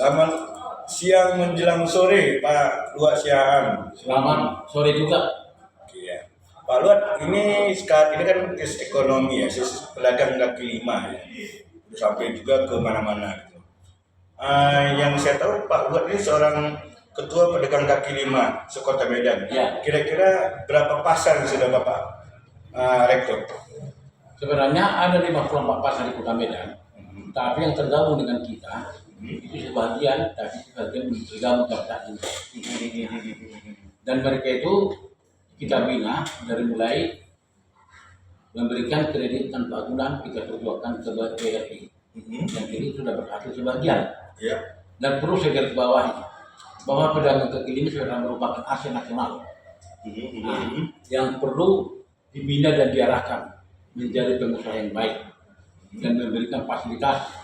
Selamat siang menjelang sore, Pak Luat Siaan. Selamat sore juga. Iya. Pak Luat, ini sekarang ini kan krisis ekonomi ya, krisis pedagang kaki lima ya. Udah sampai juga ke mana-mana gitu. Yang saya tahu Pak Luat ini seorang ketua pedagang kaki lima sekota Medan. Ya. Kira-kira berapa pasar yang sudah Bapak rektor? Sebenarnya ada 54 pasar di Kota Medan, tapi yang tergabung dengan kita itu sebagian, tapi sebagian belum tergabung pada ini. Dan mereka itu kita bina dari mulai memberikan kredit tanpa agunan, kita perjuangkan ke BRI. Dan ini sudah berhasil sebagian. Ya. Dan perlu saya garis bawahi bahwa pedagang kaki lima sudah merupakan aset nasional. Yang perlu dibina dan diarahkan menjadi pengusaha yang baik dan memberikan fasilitas.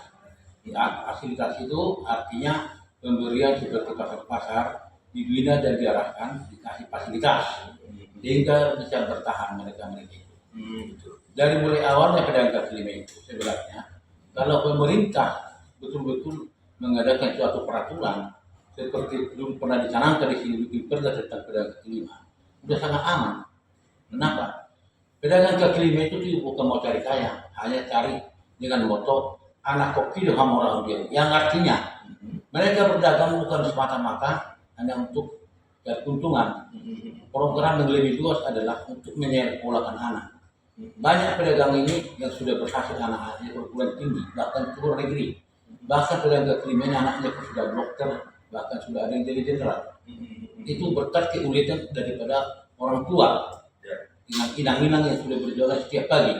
Ya, fasilitas itu artinya pemberian seperti pasar-pasar dibina dan diarahkan, dikasih fasilitas sehingga bisa bertahan mereka itu. Dari mulai awalnya pedagang kaki lima itu sebenarnya kalau pemerintah betul-betul mengadakan suatu peraturan seperti belum pernah dicanangkan di sini bikin perda tentang pedagang kaki lima, sudah sangat aman. Kenapa? Pedagang kaki lima itu bukan mau cari kaya, hanya cari dengan moto anak kopi dengan orang dia. Yang artinya mereka berdagang bukan semata-mata hanya untuk keuntungan. Program yang lebih luas adalah untuk menyekolahkan anak. Banyak pedagang ini yang sudah berhasil anak-anaknya perguruan tinggi, bahkan ke luar negeri. Bahkan pedagang kaki lima anaknya pun sudah dokter, bahkan sudah ada yang jadi jenderal. Itu berkat keuletan daripada orang tua. Dengan inang-inang yang sudah berjualan setiap pagi.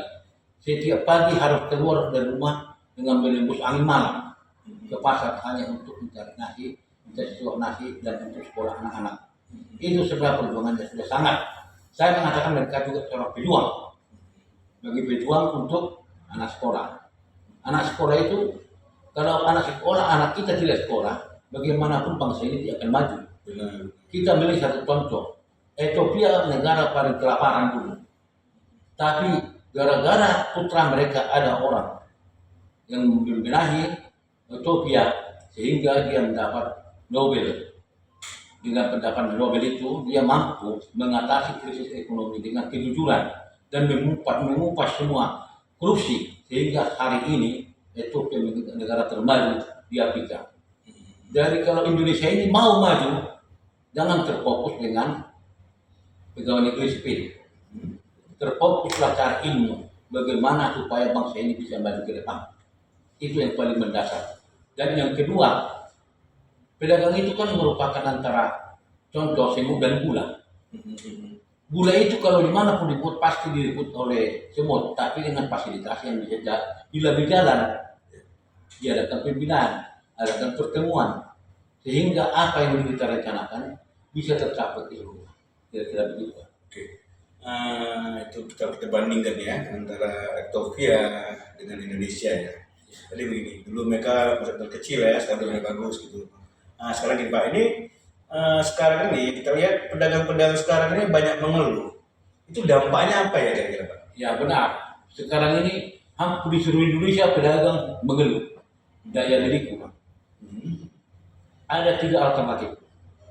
Setiap pagi harus keluar dari rumah dengan menembus angin malam ke pasar hanya untuk mencari nasi, mencari suap nasi dan untuk sekolah anak-anak. Itu sebenarnya perjuangannya sudah sangat. Saya mengatakan mereka juga seorang pejuang. Bagi pejuang untuk anak sekolah. Anak sekolah itu kalau anak sekolah, anak kita tidak sekolah, bagaimanapun bangsa ini tidak akan maju. Kita melihat satu contoh. Ethiopia negara paling kelaparan dulu. Tapi gara-gara putra mereka ada orang yang membenahi Ethiopia sehingga dia mendapat Nobel. Dengan pendapat Nobel itu dia mampu mengatasi krisis ekonomi dengan kejujuran dan mengupas semua korupsi sehingga hari ini Ethiopia menjadi negara termaju di Afrika. Jadi kalau Indonesia ini mau maju, jangan terfokus dengan pegawai negeri sipil. Terfokuslah cari ilmu bagaimana supaya bangsa ini bisa maju ke depan. Itu yang paling mendasar. Dan yang kedua, pedagang itu kan merupakan antara contoh semut dan gula. Gula itu kalau dimanapun dibuat pasti direbut oleh semut, tapi dengan fasilitas yang bisa bila berjalan, diadakan pembinaan, adakan pertemuan, sehingga apa yang kita rencanakan bisa tercapai di rumah. Kira-kira begitu. Oke. Itu kita bandingkan ya antara Ethiopia dengan Indonesia ya. Jadi begini, dulu mereka kecil ya, sekarang udah bagus gitu. Nah sekarang gini Pak, ini sekarang ini kita lihat pedagang-pedagang sekarang ini banyak mengeluh. Itu dampaknya apa ya kira-kira Pak? Ya benar. Sekarang ini hampir di seluruh Indonesia pedagang mengeluh daya beli kurang. Ada 3 alternatif.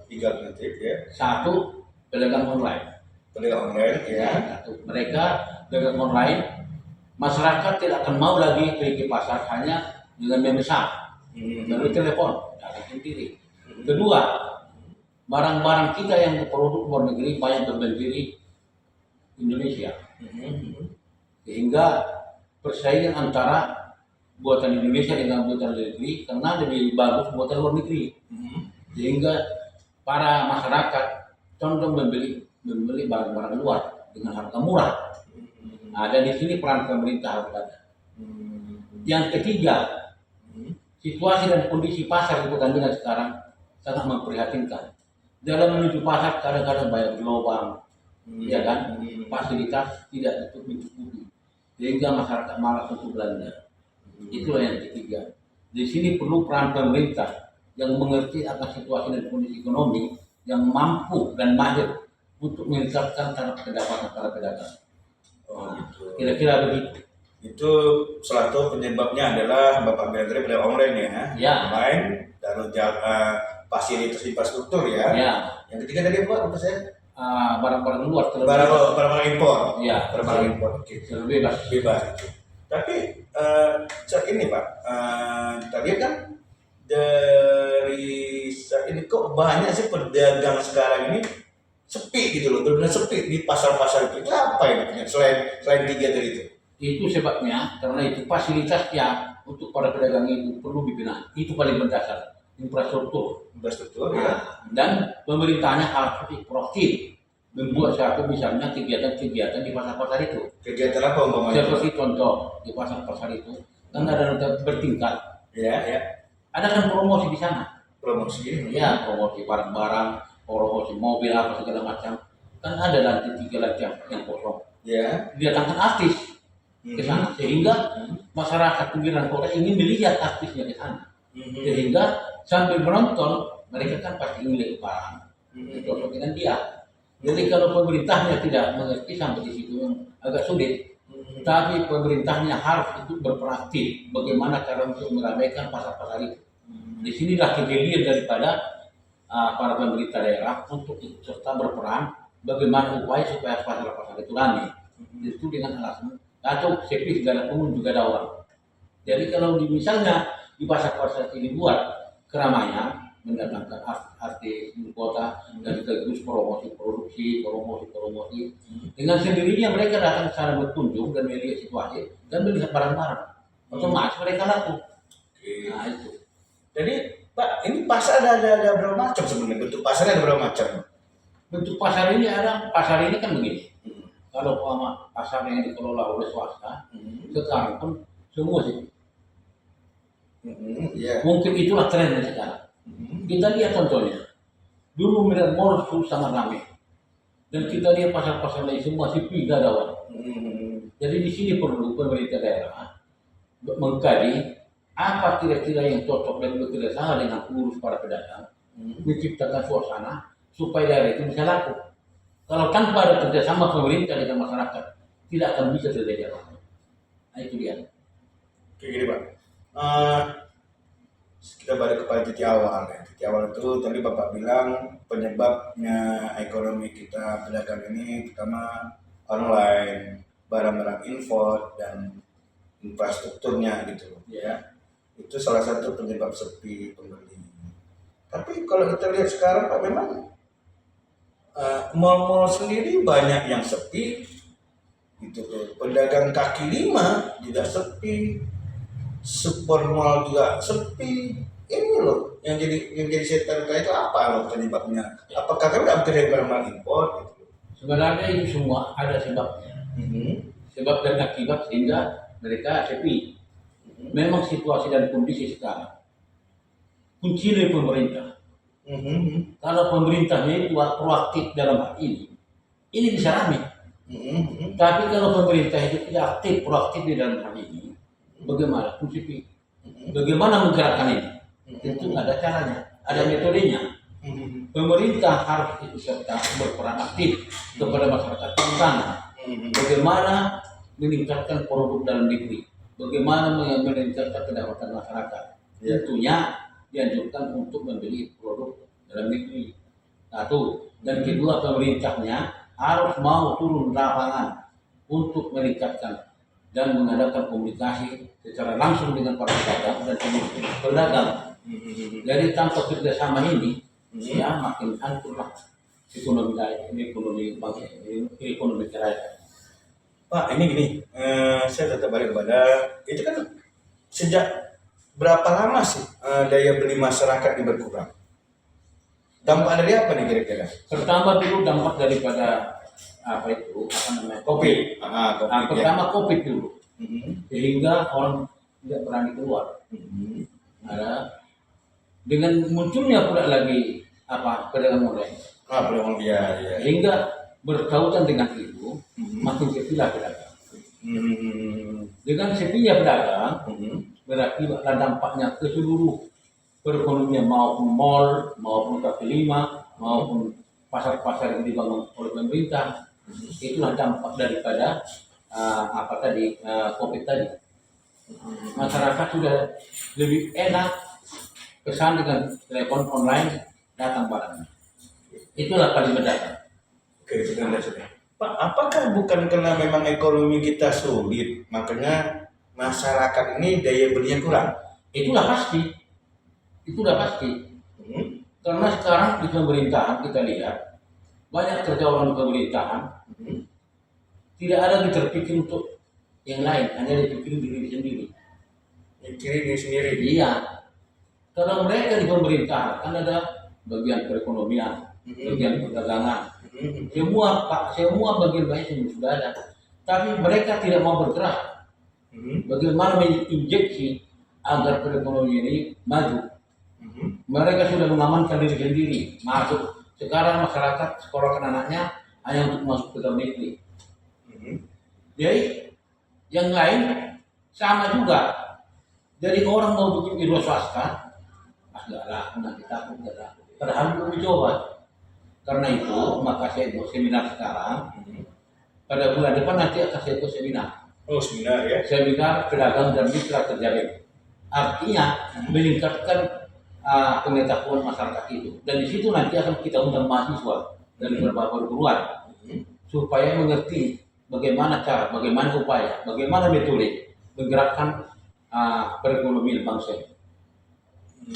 3 alternatif ya. 1, pedagang online. Pedagang online ya. Satu, mereka pedagang online, masyarakat tidak akan mau lagi pergi ke pasar hanya dengan memesan melalui telepon dari sendiri. Kedua, barang-barang kita yang produk luar negeri banyak terberdiri Indonesia, sehingga persaingan antara buatan Indonesia dengan buatan luar negeri karena lebih bagus buatan luar negeri, sehingga para masyarakat condong membeli barang-barang luar dengan harga murah. Nah, dan di sini peran pemerintah harus ada. Yang ketiga, situasi dan kondisi pasar di Kota Medan sekarang sangat memprihatinkan. Dalam menuju pasar kadang-kadang banyak gelombang, ya kan? Fasilitas tidak mencukupi, sehingga masyarakat malas untuk belanja. Itulah yang ketiga. Di sini perlu peran pemerintah yang mengerti akan situasi dan kondisi ekonomi, yang mampu dan mahir untuk meningkatkan taraf pendapatan para pedagang. Gitu. Kira-kira begitu. Itu salah satu penyebabnya adalah Bapak bilang tadi pedagang online ya. Ya. Online lalu fasilitas infrastruktur ya. Ya, Yang ketiga tadi apa? Lupa saya. barang-barang luar terlebih Barang impor. ya, Barang impor. Oke. terlebih bebas. Bebas itu. Tapi saat ini Pak, kita lihat kan dari saat ini kok banyak sih pedagang sekarang ini sepi gitu loh, benar-benar sepi di pasar-pasar itu. Itu apa ini? Selain tiga tadi itu? Itu sebabnya karena itu fasilitasnya untuk para pedagang itu perlu dibenahi. Itu paling mendasar, infrastruktur. Infrastruktur ya. Nah, dan pemerintahnya harus proaktif membuat satu misalnya kegiatan-kegiatan di pasar-pasar itu. Kegiatan apa umpamanya? Seperti contoh di pasar-pasar itu kan ada bertingkat. Ya, ya. Ada kan promosi di sana. Promosi. Ya, promosi barang-barang, promosi mobil apa segala macam. Kan ada lantai 3 lantai yang kosong. Ya. Didatangkan artis ke sana sehingga masyarakat pinggiran kota ingin melihat artisnya ke sana. Sehingga sambil menonton mereka kan pasti ingin lihat barang. Cocok dengan dia. Jadi kalau pemerintahnya tidak mengerti sampai di situ agak sulit. Tapi pemerintahnya harus itu berpraktik bagaimana cara untuk meramaikan pasar-pasar itu. Di sinilah kejadian daripada para pemerintah daerah untuk ikut serta berperan bagaimana upaya supaya pasar-pasar itu ramai. Itu dengan alasan atau sepi segala pun juga ada orang. Jadi kalau misalnya di pasar-pasar ini buat keramaian, mendatangkan artis di kota dan sekaligus promosi promosi dengan sendirinya mereka datang ke sana berkunjung dan melihat situasi dan melihat barang-barang otomatis mereka laku. Nah itu. Jadi Pak, ini pasar ada berapa macam sebenarnya? Bentuk pasarnya ada berapa macam? Bentuk pasar ini kan begini. Kalau pasar yang dikelola oleh swasta, sekarang pun semua sih. Mungkin itulah trennya sekarang. Kita lihat contohnya. Dulu Miran Mall sangat ramai. Dan kita lihat pasar-pasar lain semua sepi, tidak ada orang. Jadi di sini perlu pemerintah daerah mengkaji apa kira-kira yang cocok dan bekerja sama dengan pengurus para pedagang, menciptakan suasana supaya daerah itu bisa laku. Kalau tanpa ada kerjasama pemerintah dengan masyarakat, tidak akan bisa terjadi apa-apa. Nah itu dia. Kayak gini Pak, kita balik kepada titik awal ya. Titik awal itu tadi Bapak bilang penyebabnya ekonomi kita pedagang ini pertama online, barang-barang import dan infrastrukturnya gitu loh ya. Itu salah satu penyebab sepi pembeli. Tapi kalau kita lihat sekarang Pak, memang mall-mall sendiri banyak yang sepi gitu tuh. Pedagang kaki lima juga sepi, super mall juga sepi. Ini loh yang jadi setan itu apa loh penyebabnya? Apakah kan udah bekerja barang impor gitu? Sebenarnya itu semua ada sebabnya. Sebab dan akibat sehingga mereka sepi. Memang situasi dan kondisi sekarang kunci dari pemerintah. Kalau pemerintahnya itu proaktif dalam hal ini bisa ramai. Tapi kalau pemerintah itu tidak aktif, proaktif di dalam hal ini, bagaimana? Kunci bagaimana menggerakkan ini? Tentu ada caranya, ada metodenya. Pemerintah harus ikut serta berperan aktif kepada masyarakat di sana. Bagaimana meningkatkan produk dalam negeri? Bagaimana meningkatkan pendapatan masyarakat? Tentunya dianjurkan untuk membeli produk dalam negeri. Satu. Dan kedua, pemerintahnya harus mau turun lapangan untuk meningkatkan dan mengadakan komunikasi secara langsung dengan para pedagang dan pedagang. Jadi tanpa kerjasama ini, ya makin hancurlah ekonomi kerajaan. Pak, ini gini, saya tetap balik kepada itu kan sejak berapa lama sih daya beli masyarakat ini berkurang? Dampak dari apa nih kira-kira? Pertama dulu dampak daripada COVID. Pertama COVID dulu, sehingga orang tidak berani keluar. Ada dengan munculnya pula lagi pedagang online. Pedagang ya. Sehingga berkaitan dengan itu makin sepilah pedagang. Dengan sepinya pedagang berakibatlah dampaknya ke seluruh perekonomian maupun mall, maupun kaki lima, maupun pasar-pasar yang dibangun oleh pemerintah. Itulah dampak daripada COVID tadi. Masyarakat sudah lebih enak pesan dengan telepon online datang barangnya. Itulah paling mendasar. Oke, itu kan dasarnya. Pak, apakah bukan karena memang ekonomi kita sulit, makanya masyarakat ini daya belinya kurang? Itulah pasti. Itulah pasti. Hmm. Karena sekarang di pemerintahan kita lihat banyak kerjaan pemerintahan tidak ada yang terpikir untuk yang lain, hanya dipikir diri sendiri. Mikirin diri sendiri. Iya. Kalau mereka di pemerintahan kan ada bagian perekonomian, bagian perdagangan, semua bagian baik sudah ada. Tapi mereka tidak mau bergerak. Bagaimana menginjeksi agar perekonomian ini maju? Mereka sudah mengamankan diri sendiri, masuk. Sekarang masyarakat sekolahkan anaknya hanya untuk masuk ke dalam negeri. Jadi yang lain sama juga. Jadi orang mau bikin wira swasta, agak laku nanti takut nggak laku. Padahal belum dicoba. Karena itu maka saya buat seminar sekarang. Pada bulan depan nanti akan saya ikut seminar. Oh, seminar ya? Seminar pedagang dan mitra kerja. Artinya meningkatkan pengetahuan masyarakat itu. Dan di situ nanti akan kita undang mahasiswa dari berbagai perguruan supaya mengerti bagaimana cara, bagaimana upaya, bagaimana metode menggerakkan perekonomian bangsa.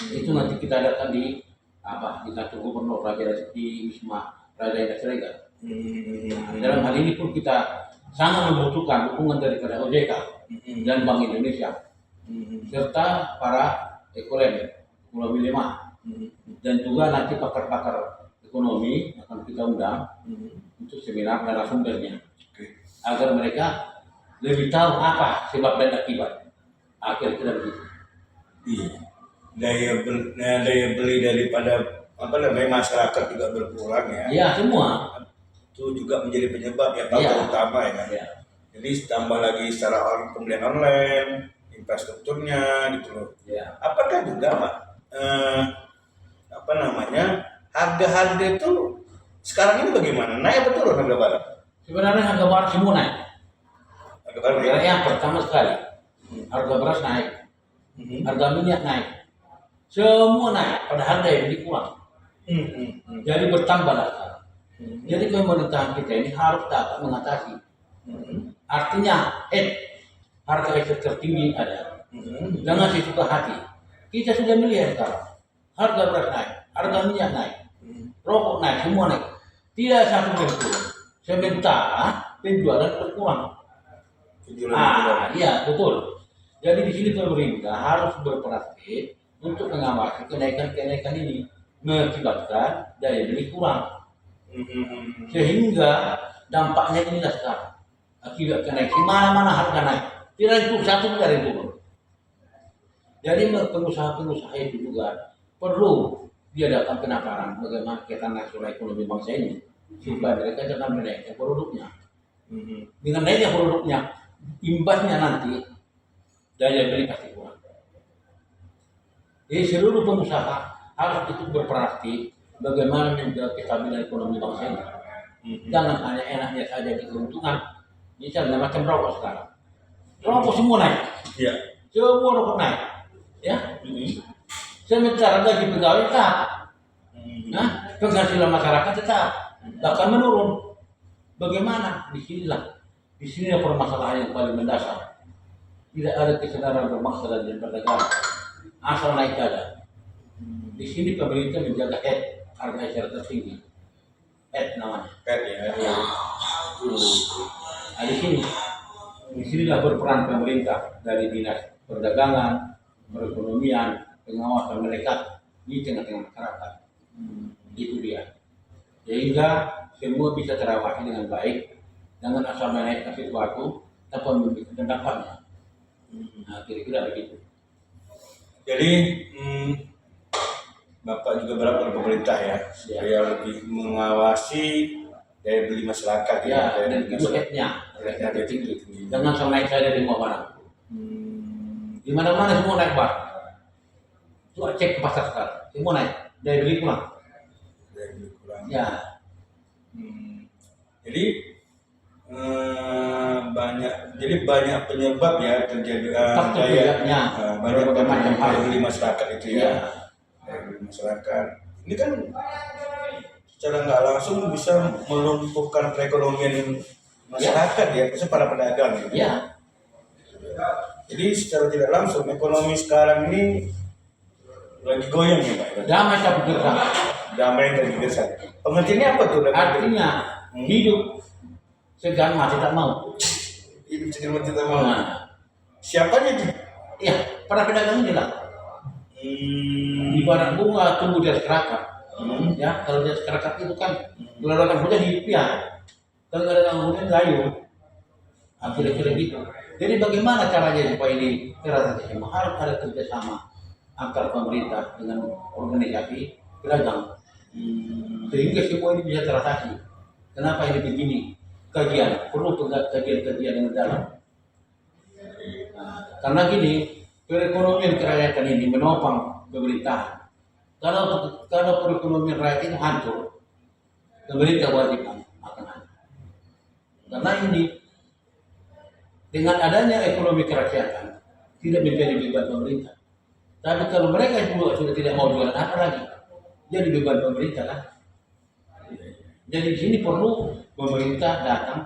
Itu nanti kita adakan di kantor gubernur Raja di Wisma Raja Indah Siregar. Dalam hal ini pun kita sangat membutuhkan dukungan daripada OJK dan Bank Indonesia serta para ekonomi 5 dan juga nanti pakar-pakar ekonomi akan kita undang untuk seminar narasumbernya agar mereka lebih tahu apa sebab dan akibat. Akhirnya begitu. Iya. Daya beli daripada masyarakat juga berkurang ya. Iya, semua. Itu juga menjadi penyebab ya, faktor utama ya. Iya. Jadi tambah lagi secara pembelian online, infrastrukturnya gitu loh. Iya. Apakah juga Pak harga-harga itu sekarang ini bagaimana? Naik atau turun harga barang? Sebenarnya harga barang semua naik. Harga barang ya? Yang pertama sekali, harga beras naik, harga minyak naik, semua naik. Padahal daya beli kurang. Jadi bertambahlah sekarang. Jadi pemerintahan kita ini harus dapat mengatasi. Artinya, harga ekspor tertinggi ada. Jangan sesuka hati. Kita sudah melihat sekarang, harga beras naik, harga minyak naik, rokok naik, semua naik. Tidak satu pun turun. Sementara penjualan berkurang. Iya betul. Jadi di sini pemerintah harus berperan untuk mengawasi kenaikan ini mengakibatkan daya beli kurang. Sehingga dampaknya ini sekarang akibat kenaikan mana-mana harga naik. Tidak itu satu dari turun. Jadi pengusaha-pengusaha itu juga perlu diadakan penaparan bagaimana kaitan nasional ekonomi bangsa ini supaya mereka jangan menaikkan produknya. Dengan naiknya produknya, imbasnya nanti daya beli pasti kurang. Jadi seluruh pengusaha harus ikut berperan bagaimana menjaga kestabilan ekonomi bangsa ini. Jangan hanya enaknya saja di keuntungan. Misalnya macam rokok sekarang, rokok semua naik. Iya. Semua rokok naik. Ya. Sementara gaji pegawai tetap. Penghasilan masyarakat tetap bahkan menurun. Bagaimana? Di sini permasalahan yang paling mendasar. Tidak ada kesadaran berbangsa dan bernegara. Asal naik saja. Di sini pemerintah menjaga harga secara tertinggi. Namanya. Ya. Nah, di sinilah berperan pemerintah dari dinas perdagangan, perekonomian, pengawasan mereka di tengah-tengah masyarakat. Itu dia. Sehingga semua bisa terawasi dengan baik, jangan asal menaikkan sesuatu tanpa memikirkan dampaknya. Nah, kira-kira begitu. Jadi Bapak juga berharap kepada pemerintah ya supaya lebih mengawasi daya beli masyarakat ya dan itu headnya tinggi. Jangan asal naik saja di mana-mana. Di mana-mana semua naik barang. Coba cek ke pasar sekarang, semua naik, daya beli kurang. Ya. Jadi banyak penyebab ya terjadi banyak macam daya beli masyarakat itu ya. masyarakat. Ini kan secara nggak langsung bisa melumpuhkan perekonomian masyarakat ya, khususnya para pedagang. Ya, Jadi secara tidak langsung ekonomi sekarang ini lagi goyang ya Pak. damai tapi gerak. Damai dan gersang. Pengertiannya apa tuh? Artinya hidup segan mati tak mau. Hidup segan mati tak mau. Nah, Siapanya tuh? ya, para pedagang jelas. Ibarat bunga tumbuh di atas kerakar. Ya, kalau di atas kerakar itu kan kalau datang hujan hidup ya. Kalau nggak datang hujan layu. Kira-kira gitu. Jadi bagaimana caranya supaya ini teratasi semua? Harus ada kerjasama antar pemerintah dengan organisasi pedagang. Sehingga semua ini bisa teratasi. Kenapa ini begini? Kajian, perlu kajian-kajian yang dalam. Nah, karena gini, perekonomian kerakyatan ini menopang pemerintahan. Kalau perekonomian rakyat itu hancur, pemerintah wajib akan hancur. Karena ini dengan adanya ekonomi kerakyatan tidak menjadi beban pemerintah. Tapi kalau mereka juga sudah tidak mau jualan apa lagi, jadi beban pemerintah kan. Jadi di sini perlu pemerintah datang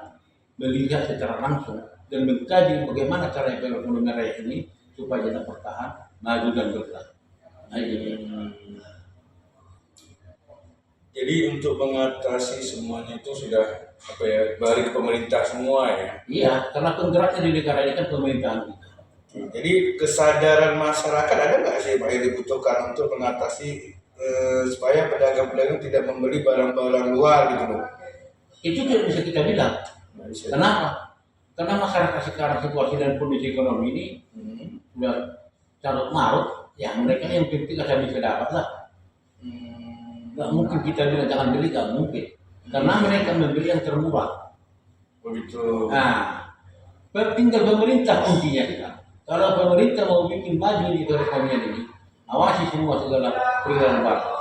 melihat secara langsung dan mengkaji bagaimana cara perekonomian rakyat ini supaya dapat bertahan, maju dan bergerak. Nah, ini. Jadi untuk mengatasi semuanya itu sudah apa ya, balik ke pemerintah semua ya. Iya, karena penggeraknya di negara ini kan pemerintahan kita. Jadi kesadaran masyarakat ada nggak sih Pak yang dibutuhkan untuk mengatasi supaya pedagang-pedagang tidak membeli barang-barang luar gitu loh? Itu tidak bisa kita bilang. Nggak bisa. Kenapa? Karena masyarakat sekarang situasi dan kondisi ekonomi ini sudah carut marut, ya mereka yang penting ada bisa dapat lah. Nggak mungkin kita bilang jangan beli, nggak mungkin. Karena mereka membeli yang termurah. Begitu. Nah, tinggal pemerintah kuncinya kita. Kalau pemerintah mau bikin maju di perekonomian ini, awasi semua segala peredaran barang,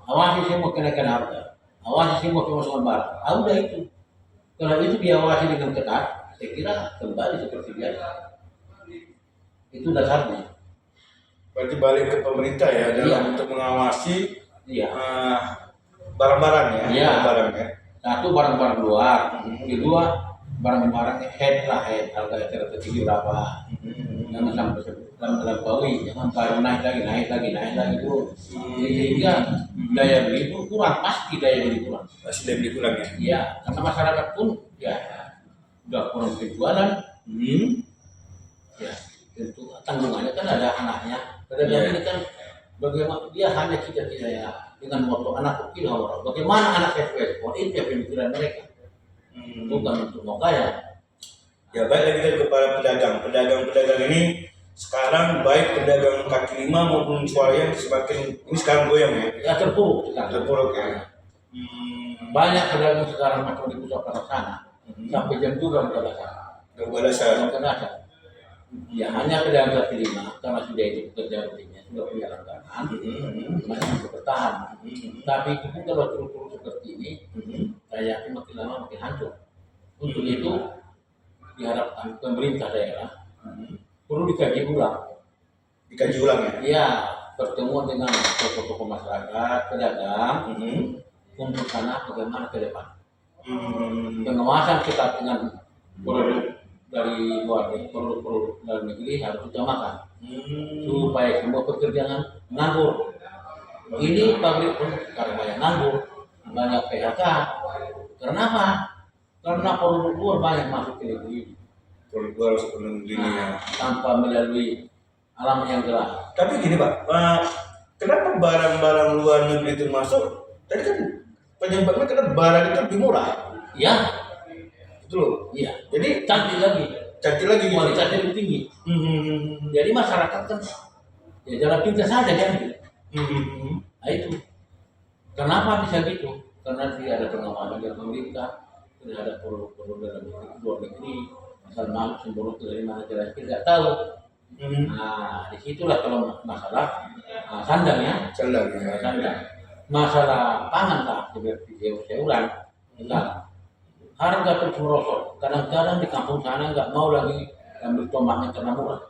awasi semua kenaikan harga, awasi semua pemasaran barang. Udah itu. Kalau itu diawasi dengan ketat, saya kira kembali seperti biasa. Itu dasarnya. Berarti balik ke pemerintah ya dalam Iya. untuk mengawasi Iya. barang-barang ya. Iya. Barang ya. Satu barang-barang luar, kedua barang-barang head harga tertinggi berapa? Jangan sampai terlampaui, jangan baru naik lagi terus. Sehingga daya beli itu kurang, pasti daya beli kurang. Masih dari beli kurang ya. Iya, karena masyarakat pun ya udah kurang penjualan. Ya, tentu tanggungannya kan ada anaknya. Pedagang ini kan bagaimana dia hanya cita-cita ya dengan moto anak kecil orang. Bagaimana anak saya ekspor itu ya pemikiran mereka. Bukan untuk mau kaya. Ya baik lagi dari kepada pedagang ini sekarang baik pedagang kaki lima maupun swalayan semakin ini sekarang goyang ya. Ya terpuruk sekarang. Terpuruk ya. Banyak pedagang sekarang macam di pusat pasar sana sampai jam 2 udah Balasan. Ya hanya pedagang kaki lima karena sudah itu pekerja rutinnya sudah punya langganan masih bisa bertahan. Tapi itu pun kalau terus seperti ini kayaknya makin lama makin hancur. Untuk itu diharapkan pemerintah daerah perlu dikaji ulang. Dikaji ulang ya. Iya, pertemuan dengan tokoh-tokoh masyarakat, pedagang, untuk sana bagaimana ke depan. Pengawasan kita dengan produk dari luar negeri, produk dalam negeri harus utamakan supaya semua pekerjaan nganggur. Ini pabrik pun sekarang banyak nganggur, banyak PHK. Kenapa? Karena produk luar banyak masuk ke negeri Produk luar sebelum ini ya. tanpa melalui alam yang gelap. Tapi gini Pak, kenapa barang-barang luar negeri itu masuk? Tadi kan penyebabnya karena barang itu lebih murah. Ya, Itu loh. iya. Jadi Cantik lagi, cantik lagi gitu. kualitasnya lebih tinggi. Jadi masyarakat kan ya jalan pintas saja kan. Nah itu. Kenapa bisa gitu? Karena tidak ada pengawasan dari pemerintah, tidak ada produk-produk dalam negeri, luar negeri, asal masuk sembrono dari mana jelas tidak tahu. Nah disitulah kalau masalah sandang ya, Sandang ya. sandang. Masalah pangan tak seperti sayuran, enggak. Harga terus merosot. Kadang-kadang di kampung sana nggak mau lagi ambil tomatnya karena murah.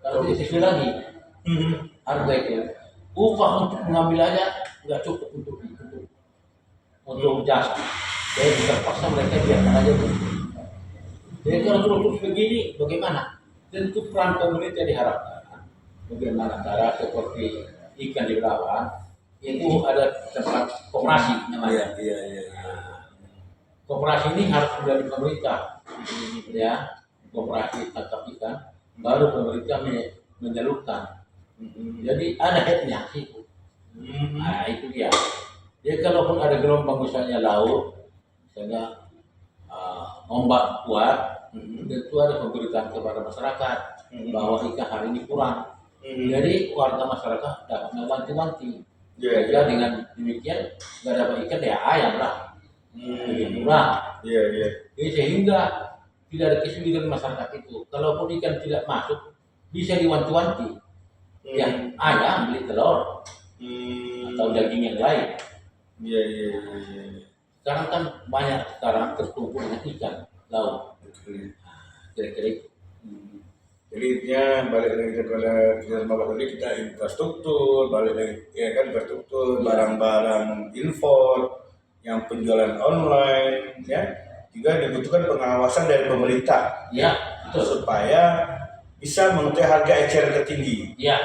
Kalau sesuai lagi harga itu upah untuk mengambil aja nggak cukup untuk jasa. Jadi terpaksa mereka biarkan aja tuh. Jadi kalau terus begini, bagaimana? Tentu peran pemerintah diharapkan. Bagaimana cara seperti ikan di belawan itu ada tempat koperasi namanya. Iya. Koperasi ini harus dari pemerintah, ya. Koperasi tangkap ikan, baru pemerintah menyalurkan. Jadi ada headnya sih. Nah itu dia. Jadi kalaupun ada gelombang misalnya laut, misalnya ombak kuat, tentu ada pemberitaan kepada masyarakat bahwa ikan hari ini kurang. Jadi warga masyarakat dapat mewanti-wanti. Iya. Ya dengan demikian nggak dapat ikan ya ayam lah. Lebih murah. Iya. Jadi sehingga tidak ada kesulitan masyarakat itu. Kalaupun ikan tidak masuk, bisa diwanti-wanti. Yang ayam beli telur atau daging yang lain. Iya. Sekarang kan banyak tertumpu dengan ikan laut. Kira-kira itu. Jadi intinya balik lagi kepada Bapak tadi, kita infrastruktur, balik lagi ya kan, infrastruktur, barang-barang impor, yang penjualan online, ya juga dibutuhkan pengawasan dari pemerintah, Ya, betul. supaya bisa mengetahui harga eceran tertinggi, Ya,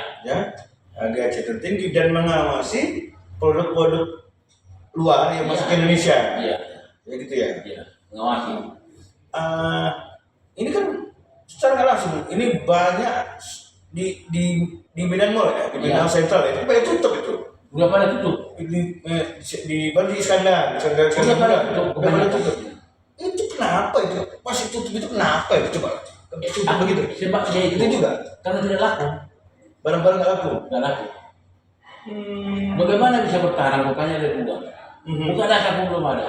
harga eceran tertinggi, dan mengawasi produk-produk luar yang masuk ke Indonesia, ya, ya gitu ya. ya. Mengawasi. Ini kan secara nggak langsung, ini banyak di Medan Mall ya, di Medan Sentral ya, itu banyak tutup itu. Udah pada tutup. Di Bali Iskandar Udah pada tutup. udah pada tutup. Itu kenapa itu? Masih tutup itu kenapa itu, coba? Tutup begitu. Sebab dia itu juga karena tidak laku. barang-barang nggak laku. Tidak laku. Bagaimana bisa bertahan? Bukannya dari uang. Bukan dasar pun belum ada.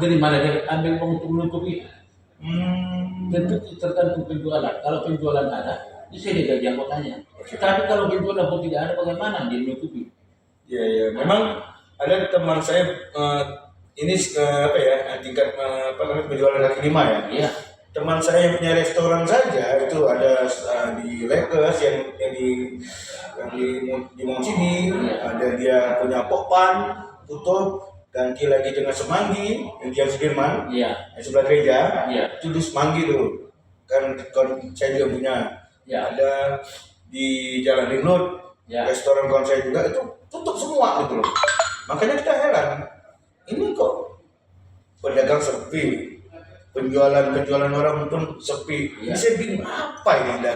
Dari mana dia ambil uang untuk menutup itu? Tentu tergantung penjualan. Kalau penjualan ada, bisa digaji anggotanya. Tapi kalau penjualan pun tidak ada, bagaimana dia menutupi? Iya. Memang ada teman saya ini apa ya, tingkat apa namanya, penjualan kaki lima ya. Iya. Teman saya yang punya restoran saja itu ada di Lakers yang di Monsidi, ada dia punya Pokpan tutup, ganti lagi dengan Semanggi yang di Sudirman, Iya. yang sebelah gereja, Iya. itu di Semanggi tuh kan saya juga punya. Ya. Ada di Jalan Rinut, Ya. restoran kawan saya juga itu tutup semua gitu loh. Makanya kita heran, ini kok pedagang sepi, penjualan orang pun sepi. Ya. Saya bingung apa ini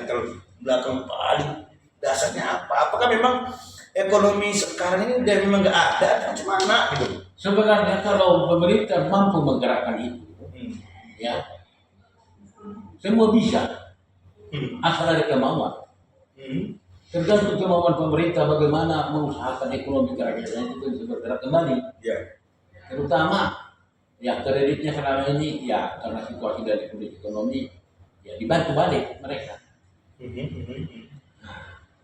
belakang paling dasarnya apa? Apakah memang ekonomi sekarang ini udah memang nggak ada atau gimana gitu? Sebenarnya kalau pemerintah mampu menggerakkan itu, ya semua bisa, asal ada kemauan. Tergantung kemauan pemerintah bagaimana mengusahakan ekonomi kerakyatan itu bisa bergerak kembali. Ya. Terutama ya kreditnya selama ini ya karena situasi dari kondisi ekonomi ya dibantu balik mereka,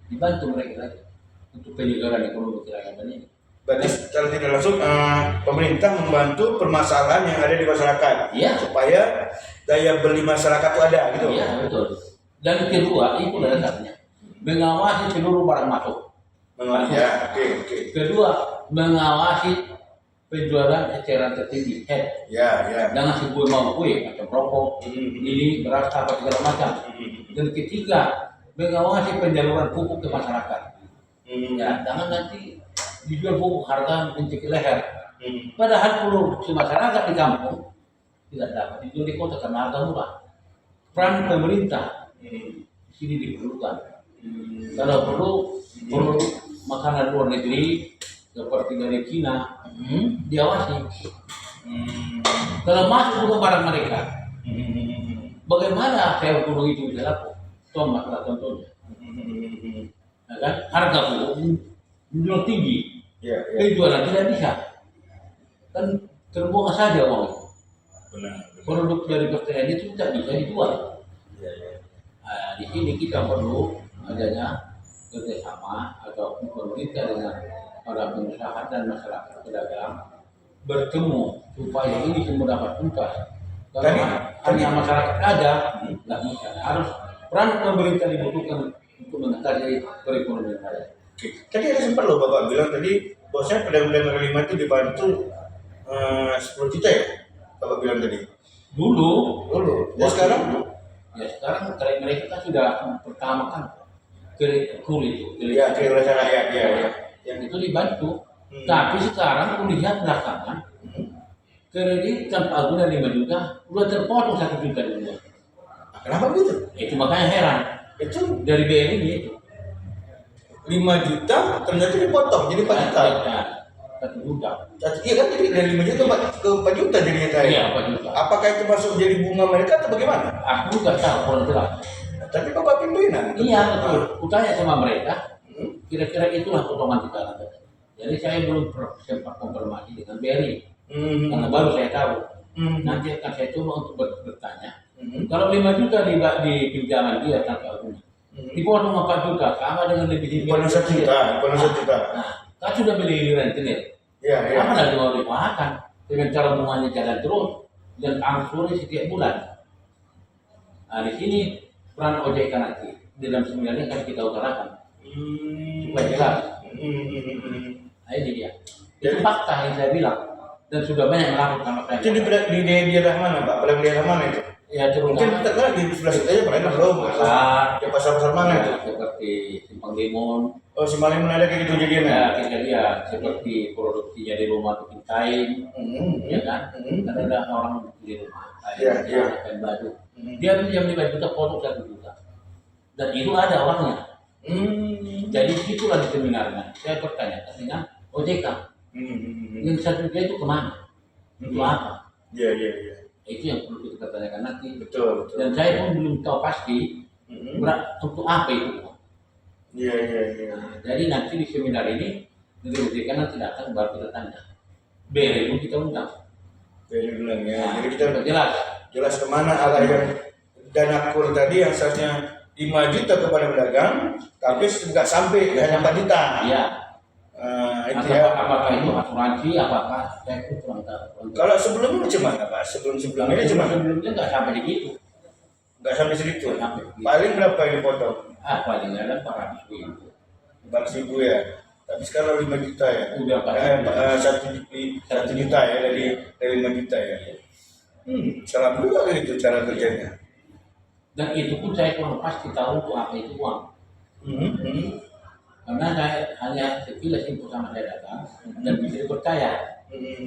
dibantu mereka lagi untuk penyelenggaraan ekonomi kerakyatan ini. Berarti secara tidak langsung pemerintah membantu permasalahan yang ada di masyarakat, Iya. supaya daya beli masyarakat itu ada gitu. Iya betul. Dan kedua itu dasarnya mengawasi seluruh barang masuk. Ya, oke. Kedua mengawasi penjualan eceran tertinggi head. Ya. Jangan sebut mau kue macam rokok, ini beras apa segala macam. Dan ketiga mengawasi penyaluran pupuk ke masyarakat. Ya, jangan nanti dijual pupuk harga mencekik leher. Padahal produksi masyarakat di kampung tidak dapat dijual di kota karena harga murah. Peran pemerintah di sini diperlukan. Kalau perlu makanan luar negeri seperti dari Cina diawasi. Kalau masuk ke barang mereka, bagaimana saya perlu itu bisa laku? Tomatlah contohnya. Ya kan? Harga pupuk menjual tinggi, penjualan tidak bisa, kan terbuang saja uang itu. Benar. Produk dari pertanian itu tidak bisa dijual. Nah, di sini kita perlu adanya kerjasama atau pemerintah dengan para pengusaha dan masyarakat pedagang bertemu supaya ini semua dapat tuntas. Kalau hanya masyarakat ada, nggak bisa. Harus peran pemerintah dibutuhkan untuk mengatasi perekonomian rakyat. Oke. Tadi ada sempat loh Bapak bilang tadi bahwasanya pedang-pedang kaki lima itu dibantu 10 juta ya? Bapak bilang tadi. Dulu, Dulu. Ya sekarang? ya sekarang mereka kan sudah pertama kan kulit itu, Ya, kebebasan rakyat ya. Ya. yang itu dibantu. Hmm. Tapi sekarang kulihat belakangan kredit tanpa guna 5 juta udah terpotong 1 juta dulu. Kenapa begitu? Itu makanya heran Itu dari BRI gitu. 5 juta ternyata dipotong jadi 4 juta. Ya, 1 juta. Iya kan jadi dari 5 juta ke 4 juta jadinya saya. Iya, 4 juta. Apakah itu masuk jadi bunga mereka atau bagaimana? Aku nggak tahu kurang jelas. Tapi Bapak pimpinan. Iya betul. Kutanya sama mereka, kira-kira itulah potongan kita nanti. Jadi saya belum sempat konfirmasi dengan BRI, karena baru saya tahu. Nanti akan saya coba untuk bertanya. Kalau 5 juta di pinjaman dia tanpa guna, dipotong 4 juta, sama dengan lebih Bukan 1 juta, bukan 1 juta. Nah, kan sudah beli rentenir. Iya, iya. Apa lagi mau dimakan dengan cara bunganya jalan terus dan angsur setiap bulan. Nah, di sini peran OJK nanti di dalam seminarnya akan kita utarakan supaya jelas. Nah, ini dia. Itu fakta yang saya bilang dan sudah banyak melakukan apa Itu di daerah mana Pak? Pada daerah mana itu? ya Mungkin terutama kita kan di sebelah situ aja pernah belum? pasar, Ya pasar-pasar mana itu? seperti Simpang Limon, Oh, si Malimun ada kayak gitu jadinya. ya kejadian seperti produksinya di rumah bikin kain, ya kan? Karena ada orang di rumah, Iya, iya. kain baju. Dia pinjam 5 juta, potong 1 juta, dan itu ada orangnya. Jadi itulah di seminarnya. Saya bertanyakan dengan OJK, yang 1 juta itu kemana? Itu apa? Iya, iya, iya. Itu yang perlu kita tanyakan nanti. Betul, betul. Dan saya pun belum tahu pasti untuk apa itu. Iya, iya, iya. Jadi nanti di seminar ini OJK nanti datang baru kita tanya. BRI pun kita undang. Jadi bilang ya. Nah, Jadi kita sudah jelas. jelas kemana arah yang dana kur tadi yang seharusnya 5 juta kepada pedagang, tapi nggak sampai hanya 4 juta. Iya. Itu ya. Apakah itu asuransi? Apakah saya pun kurang tahu. Kalau sebelumnya macam mana Pak? Sebelumnya cuma Sebelumnya nggak sampai begitu. nggak sampai segitu. Nggak sampai begitu. Paling berapa yang dipotong? Paling ada 400.000. 400.000 ya. Tapi sekarang 5 juta ya. Udah 1 juta ya dari 5 juta ya. Salah juga itu cara kerjanya. Dan itu pun saya kurang pasti tahu untuk apa itu uang. Karena saya hanya sekilas info sama saya datang dan bisa dipercaya.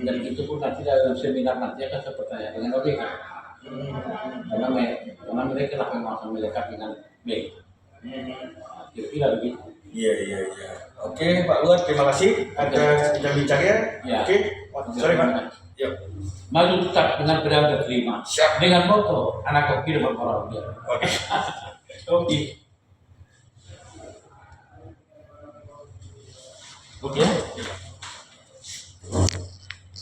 Dan itu pun nanti dalam seminar nanti akan saya bertanya dengan OJK. Karena mereka lah yang akan melekat dengan B. Kira-kira begitu. Iya, iya, iya. Oke, Pak Luar, terima kasih atas bincang-bincangnya. Ya. Oke, sorry Pak. Yuk. Maju tetap dengan pedang terima. Siap. Dengan moto anak kopi dengan orang dia. Oke. Oke. Oke.